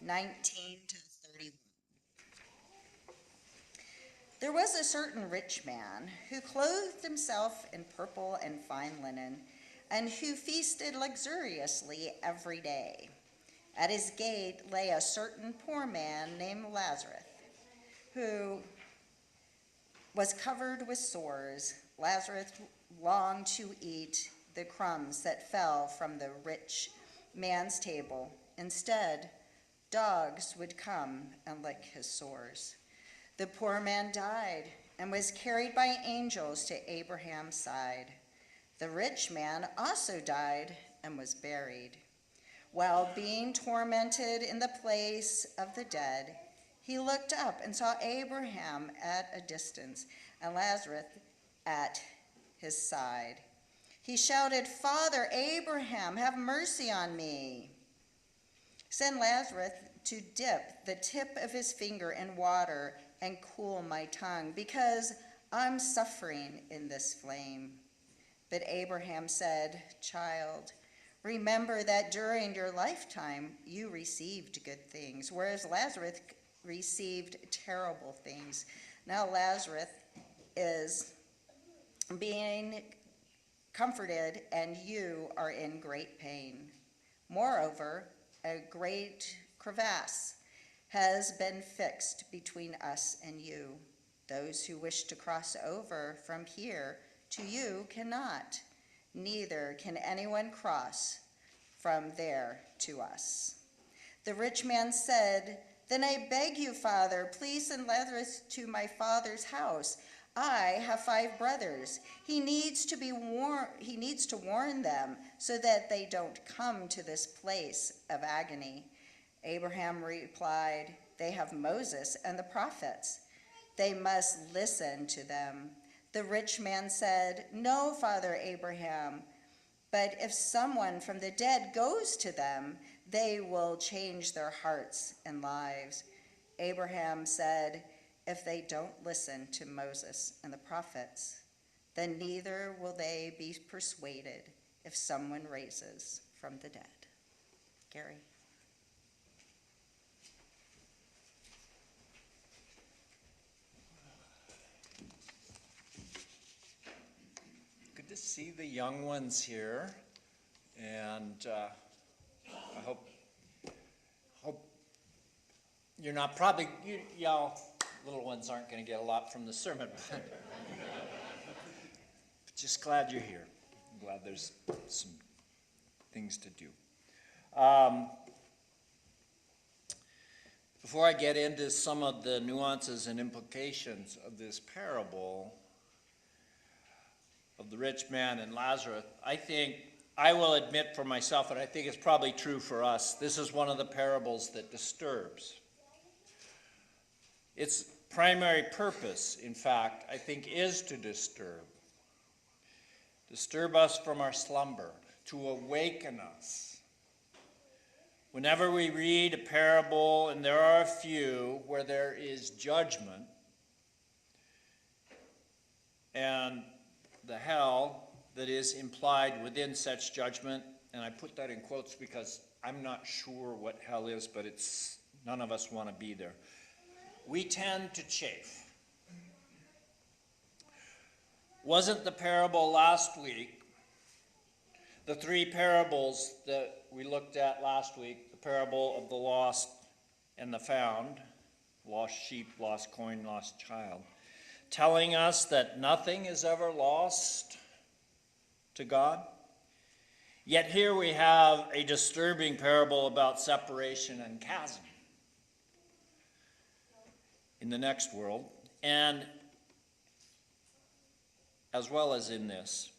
19 to 31. There was a certain rich man who clothed himself in purple and fine linen, and who feasted luxuriously every day. At his gate lay a certain poor man named Lazarus, who was covered with sores. Lazarus longed to eat the crumbs that fell from the rich man's table. Instead, dogs would come and lick his sores. The poor man died and was carried by angels to Abraham's side. The rich man also died and was buried. While being tormented in the place of the dead, he looked up and saw Abraham at a distance and Lazarus at his side. He shouted, "Father Abraham, have mercy on me. Send Lazarus to dip the tip of his finger in water and cool my tongue, because I'm suffering in this flame." But Abraham said, "Child, remember that during your lifetime you received good things, whereas Lazarus received terrible things. Now Lazarus is being comforted, and you are in great pain. Moreover, a great crevasse has been fixed between us and you. Those who wish to cross over from here to you cannot, neither can anyone cross from there to us." The rich man said, "Then I beg you, Father, please send Lazarus to my father's house. I have 5 brothers. He needs to warn them so that they don't come to this place of agony." Abraham replied, "They have Moses and the prophets. They must listen to them." The rich man said, "No, Father Abraham, but if someone from the dead goes to them, they will change their hearts and lives." Abraham said, "If they don't listen to Moses and the prophets, then neither will they be persuaded if someone raises from the dead." Gary. Good to see the young ones here, and I hope you're not y'all little ones aren't going to get a lot from the sermon, but just glad you're here. I'm glad there's some things to do. Before I get into some of the nuances and implications of this parable of the rich man and Lazarus, I think I will admit for myself, and I think it's probably true for us, this is one of the parables that disturbs. Its primary purpose, in fact, I think, is to disturb us from our slumber, to awaken us. Whenever we read a parable, and there are a few where there is judgment and the hell that is implied within such judgment, and I put that in quotes because I'm not sure what hell is, but none of us want to be there, we tend to chafe. Wasn't the parable last week, the 3 parables that we looked at last week, the parable of the lost and the found, lost sheep, lost coin, lost child, telling us that nothing is ever lost to God? Yet here we have a disturbing parable about separation and chasm in the next world, and as well as in this.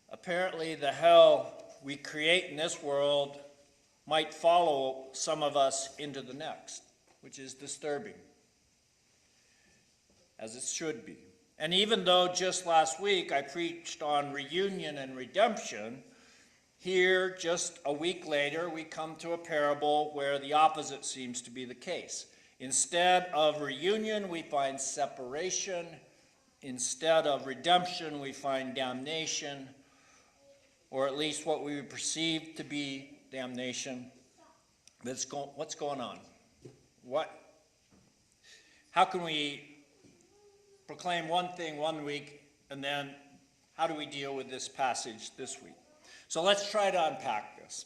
Apparently, the hell we create in this world might follow some of us into the next, which is disturbing, as it should be. And even though just last week I preached on reunion and redemption, here, just a week later, we come to a parable where the opposite seems to be the case. Instead of reunion, we find separation. Instead of redemption, we find damnation, or at least what we would perceive to be damnation. What's going on? How can we proclaim one thing one week, and then how do we deal with this passage this week? So let's try to unpack this.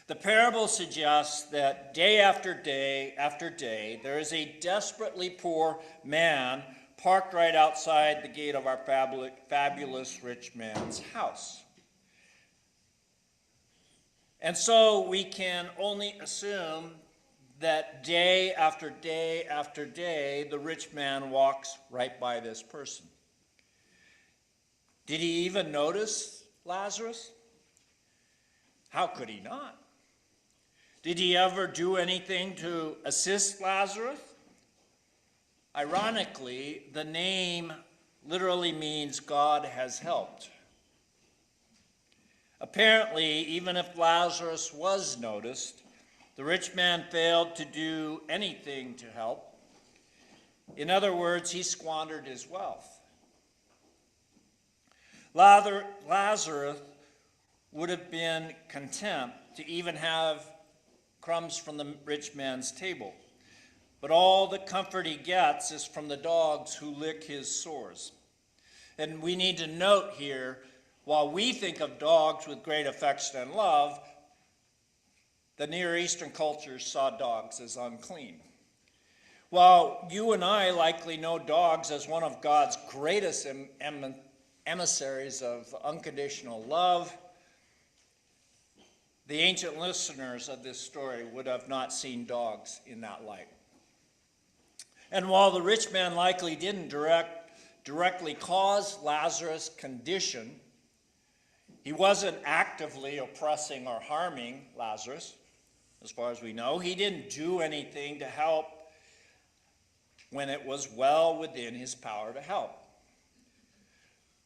The parable suggests that day after day after day, there is a desperately poor man parked right outside the gate of our fabulous rich man's house. And so we can only assume that day after day after day, the rich man walks right by this person. Did he even notice Lazarus? How could he not? Did he ever do anything to assist Lazarus? Ironically, the name literally means God has helped. Apparently, even if Lazarus was noticed, the rich man failed to do anything to help. In other words, he squandered his wealth. Lazarus would have been content to even have crumbs from the rich man's table. But all the comfort he gets is from the dogs who lick his sores. And we need to note here, while we think of dogs with great affection and love, the Near Eastern cultures saw dogs as unclean. While you and I likely know dogs as one of God's greatest emissaries of unconditional love, the ancient listeners of this story would have not seen dogs in that light. And while the rich man likely didn't directly cause Lazarus' condition, he wasn't actively oppressing or harming Lazarus, as far as we know. He didn't do anything to help when it was well within his power to help.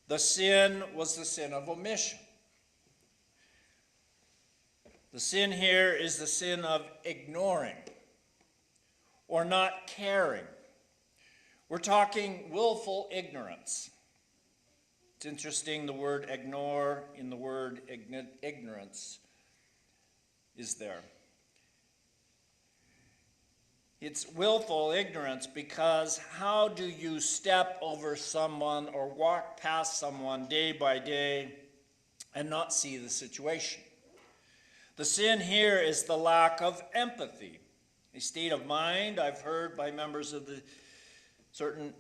The sin was the sin of omission. The sin here is the sin of ignoring or not caring. We're talking willful ignorance. It's interesting, the word ignore in the word ignorance is there. It's willful ignorance because how do you step over someone or walk past someone day by day and not see the situation? The sin here is the lack of empathy, a state of mind I've heard by members of the certain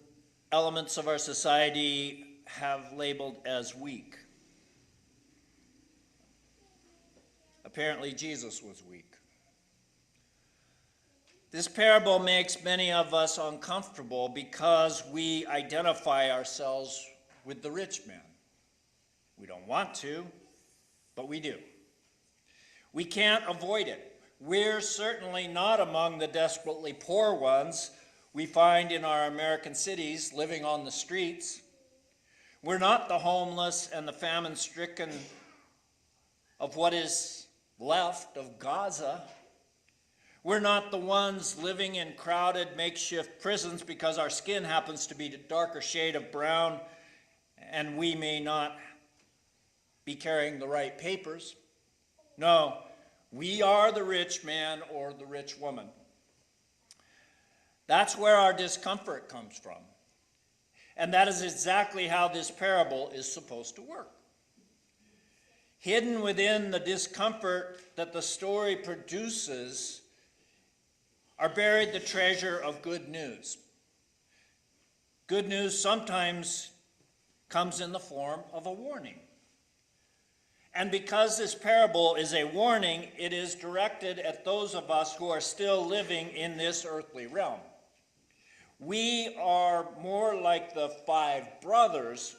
elements of our society have labeled as weak. Apparently Jesus was weak. This parable makes many of us uncomfortable because we identify ourselves with the rich man. We don't want to, but we do. We can't avoid it. We're certainly not among the desperately poor ones we find in our American cities living on the streets. We're not the homeless and the famine-stricken of what is left of Gaza. We're not the ones living in crowded makeshift prisons because our skin happens to be a darker shade of brown and we may not be carrying the right papers. No, we are the rich man or the rich woman. That's where our discomfort comes from. And that is exactly how this parable is supposed to work. Hidden within the discomfort that the story produces are buried the treasure of good news. Good news sometimes comes in the form of a warning. And because this parable is a warning, it is directed at those of us who are still living in this earthly realm. We are more like the 5 brothers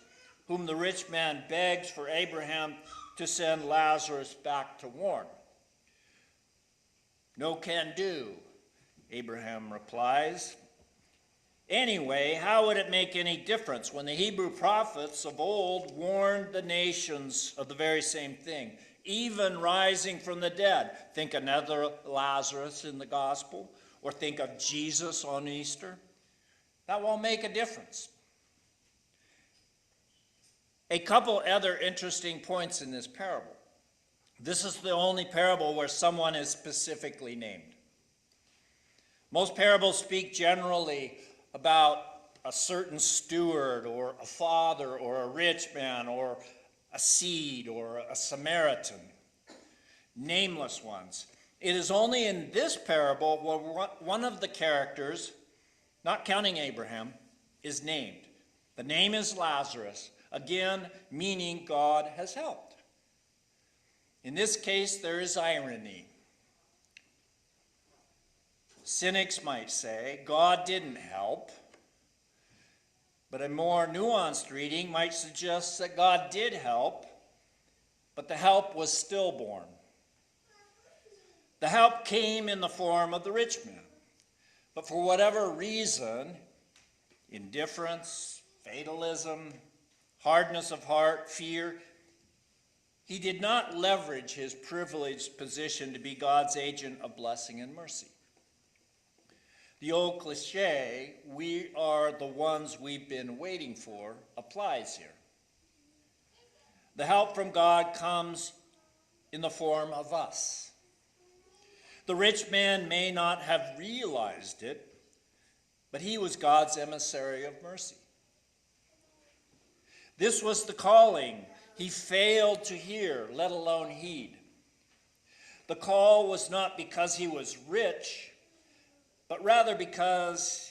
whom the rich man begs for Abraham to send Lazarus back to warn. No can do, Abraham replies. Anyway, how would it make any difference when the Hebrew prophets of old warned the nations of the very same thing, even rising from the dead? Think another Lazarus in the gospel, or think of Jesus on Easter. That won't make a difference. A couple other interesting points in this parable. This is the only parable where someone is specifically named. Most parables speak generally about a certain steward or a father or a rich man or a seed or a Samaritan, nameless ones. It is only in this parable where one of the characters, not counting Abraham, is named. The name is Lazarus, again meaning God has helped. In this case, there is irony. Cynics might say God didn't help, but a more nuanced reading might suggest that God did help, but the help was stillborn. The help came in the form of the rich man, but for whatever reason, indifference, fatalism, hardness of heart, fear, he did not leverage his privileged position to be God's agent of blessing and mercy. The old cliche, we are the ones we've been waiting for, applies here. The help from God comes in the form of us. The rich man may not have realized it, but he was God's emissary of mercy. This was the calling he failed to hear, let alone heed. The call was not because he was rich, but rather because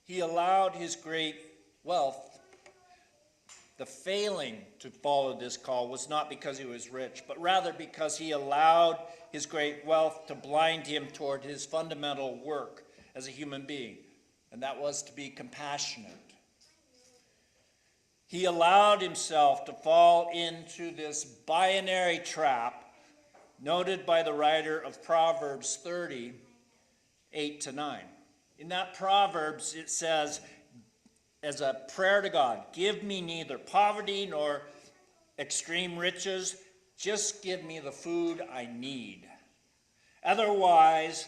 he allowed his great wealth. The failing to follow this call was not because he was rich, but rather because he allowed his great wealth to blind him toward his fundamental work as a human being, and that was to be compassionate. He allowed himself to fall into this binary trap noted by the writer of Proverbs 30, 8-9. In that Proverbs, it says, as a prayer to God, give me neither poverty nor extreme riches, just give me the food I need. Otherwise,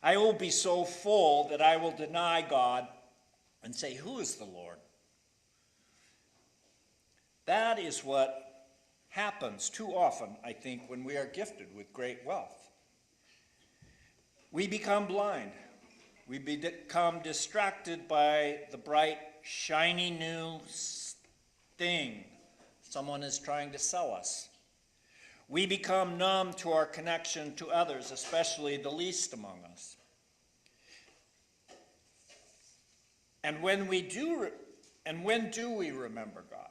I will be so full that I will deny God and say, who is the Lord? That is what happens too often, I think, when we are gifted with great wealth. We become blind. We become distracted by the bright, shiny new thing someone is trying to sell us. We become numb to our connection to others, especially the least among us. And when do we remember God?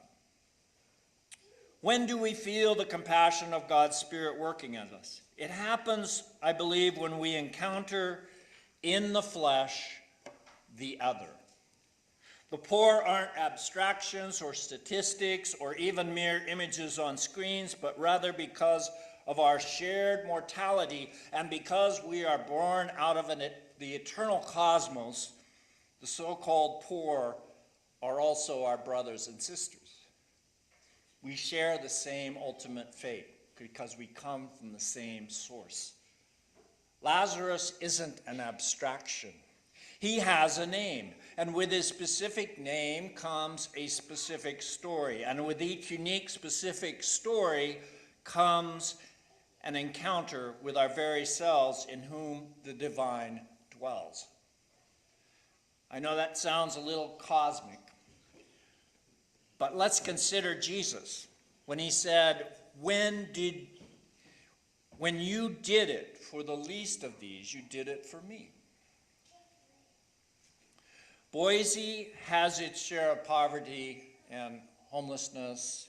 When do we feel the compassion of God's Spirit working in us? It happens, I believe, when we encounter in the flesh the other. The poor aren't abstractions or statistics or even mere images on screens, but rather because of our shared mortality and because we are born out of the eternal cosmos, the so-called poor are also our brothers and sisters. We share the same ultimate fate because we come from the same source. Lazarus isn't an abstraction. He has a name, and with his specific name comes a specific story, and with each unique specific story comes an encounter with our very selves in whom the divine dwells. I know that sounds a little cosmic, but let's consider Jesus when he said, when you did it for the least of these, you did it for me. Boise has its share of poverty and homelessness.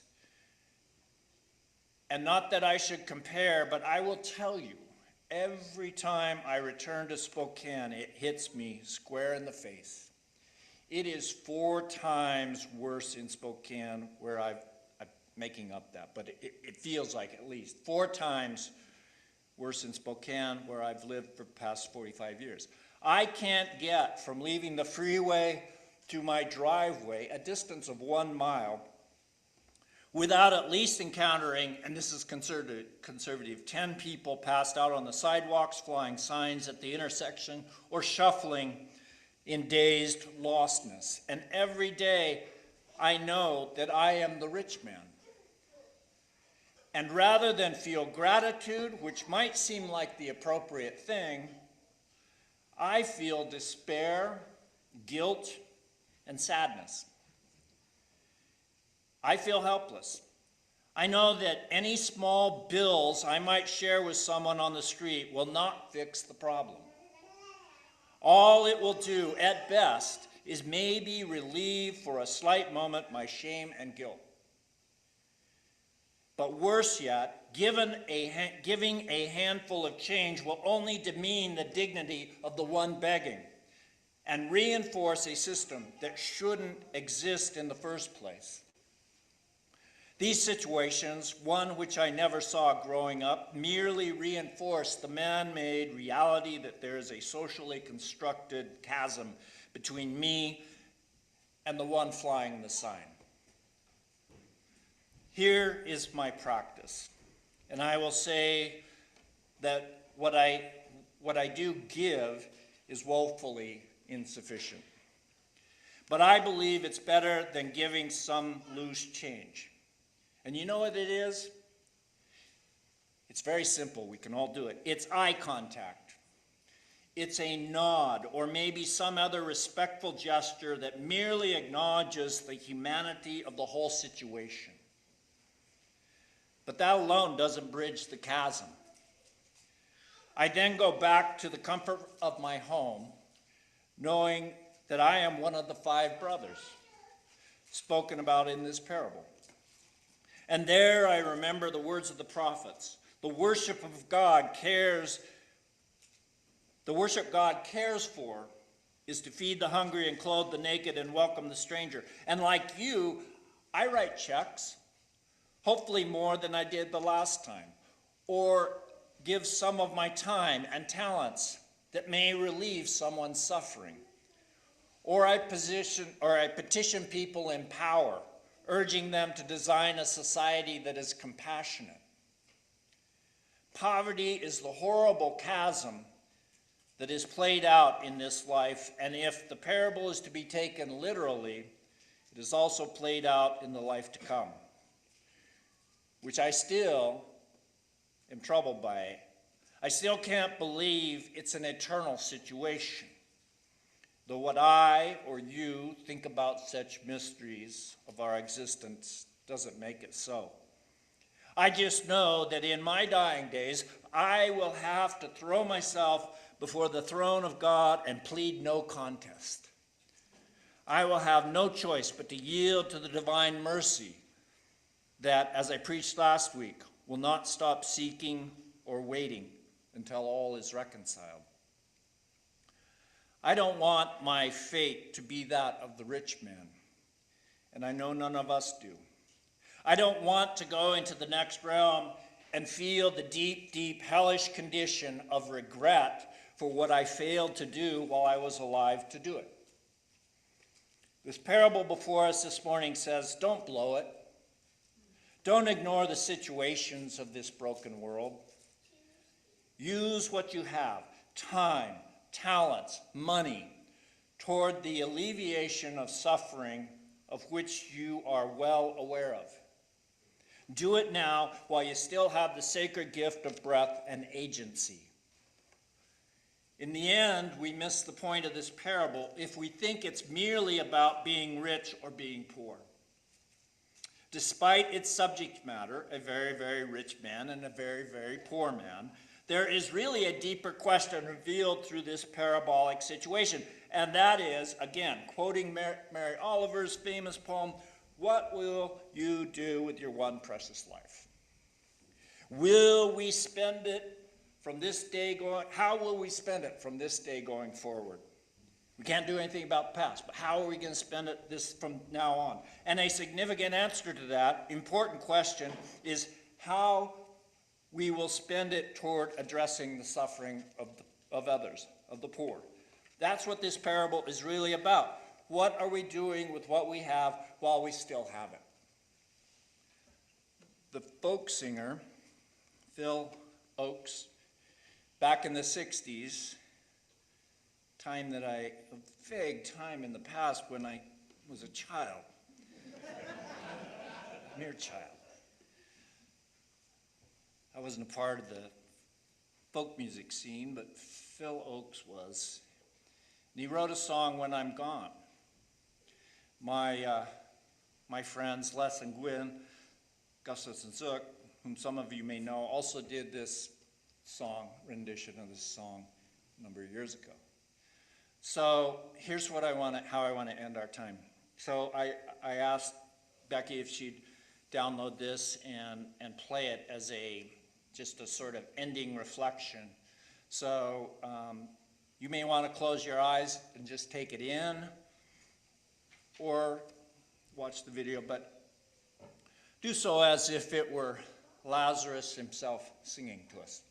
And not that I should compare, but I will tell you, every time I return to Spokane, it hits me square in the face. It is 4 times worse in Spokane where I'm making up that, but it feels like at least 4 times worse in Spokane where I've lived for the past 45 years. I can't get from leaving the freeway to my driveway a distance of 1 mile without at least encountering, and this is conservative, 10 people passed out on the sidewalks, flying signs at the intersection, or shuffling in dazed lostness. And every day I know that I am the rich man. And rather than feel gratitude, which might seem like the appropriate thing, I feel despair, guilt, and sadness. I feel helpless. I know that any small bills I might share with someone on the street will not fix the problem. All it will do, at best, is maybe relieve for a slight moment my shame and guilt. But worse yet, giving a handful of change will only demean the dignity of the one begging and reinforce a system that shouldn't exist in the first place. These situations, one which I never saw growing up, merely reinforce the man-made reality that there is a socially constructed chasm between me and the one flying the sign. Here is my practice, and I will say that what I do give is woefully insufficient. But I believe it's better than giving some loose change. And you know what it is? It's very simple. We can all do it. It's eye contact. It's a nod or maybe some other respectful gesture that merely acknowledges the humanity of the whole situation. But that alone doesn't bridge the chasm. I then go back to the comfort of my home, knowing that I am one of the 5 brothers spoken about in this parable. And there I remember the words of the prophets. The worship God cares for is to feed the hungry and clothe the naked and welcome the stranger. And like you, I write checks, hopefully more than I did the last time, or give some of my time and talents that may relieve someone's suffering. Or I petition people in power, urging them to design a society that is compassionate. Poverty is the horrible chasm that is played out in this life, and if the parable is to be taken literally, it is also played out in the life to come, which I still am troubled by. I still can't believe it's an eternal situation, though what I or you think about such mysteries of our existence doesn't make it so. I just know that in my dying days, I will have to throw myself before the throne of God and plead no contest. I will have no choice but to yield to the divine mercy that, as I preached last week, will not stop seeking or waiting until all is reconciled. I don't want my fate to be that of the rich man, and I know none of us do. I don't want to go into the next realm and feel the deep, deep, hellish condition of regret for what I failed to do while I was alive to do it. This parable before us this morning says, don't blow it. Don't ignore the situations of this broken world. Use what you have, time, talents, money, toward the alleviation of suffering of which you are well aware of. Do it now while you still have the sacred gift of breath and agency. In the end, we miss the point of this parable if we think it's merely about being rich or being poor. Despite its subject matter, a very, very rich man and a very, very poor man, there is really a deeper question revealed through this parabolic situation. And that is, again, quoting Mary Oliver's famous poem, "What will you do with your one precious life? Will we spend it from this day going, how will we spend it from this day going forward? We can't do anything about the past, but how are we going to spend it this from now on?" And a significant answer to that important question is how we will spend it toward addressing the suffering of others, of the poor. That's what this parable is really about. What are we doing with what we have while we still have it? The folk singer, Phil Oakes, back in the 60s, a vague time in the past when I was a child, mere child. I wasn't a part of the folk music scene, but Phil Oakes was, And he wrote a song, When I'm Gone. My friends Les and Gwyn, Gustus and Zook, whom some of you may know, also did this song, rendition of this song a number of years ago. So here's how I want to end our time. So I asked Becky if she'd download this and play it as just a sort of ending reflection. So you may want to close your eyes and just take it in, or watch the video, but do so as if it were Lazarus himself singing to us.